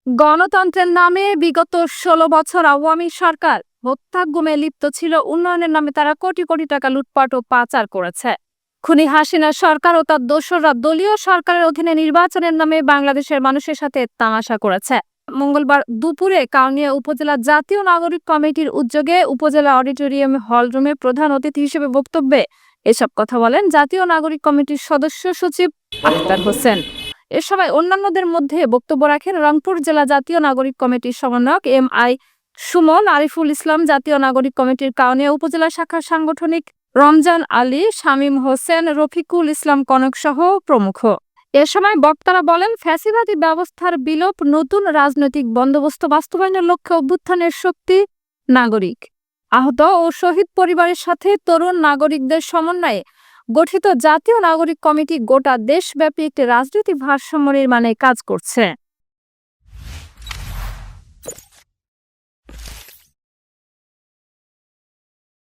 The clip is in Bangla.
গণতন্ত্রের নামে বিগত ১৬ বছর আওয়ামী সরকার হত্যা গুমে লিপ্ত ছিল। উন্নয়নের নামে তারা কোটি কোটি টাকা লুটপাট ও পাচার করেছে। খুনি হাসিনা সরকার ও তার দোসররা দলীয় সরকারের অধীনে নির্বাচনের নামে বাংলাদেশের মানুষের সাথে তামাশা করেছে। মঙ্গলবার দুপুরে কাউনিয়া উপজেলা জাতীয় নাগরিক কমিটির উদ্যোগে উপজেলা অডিটোরিয়াম হলরুমে প্রধান অতিথি হিসেবে বক্তব্যে এসব কথা বলেন জাতীয় নাগরিক কমিটির সদস্য সচিব আখতার হোসেন। এ সময় অন্যান্যদের মধ্যে বক্তব্য রাখেন রংপুর জেলা জাতীয় নাগরিক কমিটির সমন্বয়ক এম.আই. সুমন, আরিফুল ইসলাম, জাতীয় নাগরিক কমিটির কাউনিয়া উপজেলা শাখার সাংগঠনিক রমজান আলী, শামীম হোসেন, রফিকুল ইসলাম কনক সহ প্রমুখ। এ সময় বক্তারা বলেন, ফ্যাসিবাদী ব্যবস্থার বিলোপ, নতুন রাজনৈতিক বন্দোবস্ত বাস্তবায়নের লক্ষ্যে অভ্যুত্থানের শক্তি, নাগরিক আহত ও শহীদ পরিবারের সাথে তরুণ নাগরিকদের সমন্বয়ে গঠিত জাতীয় নাগরিক কমিটি গোটা দেশব্যাপী একটি রাজনৈতিক ভারসাম্য নির্মাণে কাজ করছে।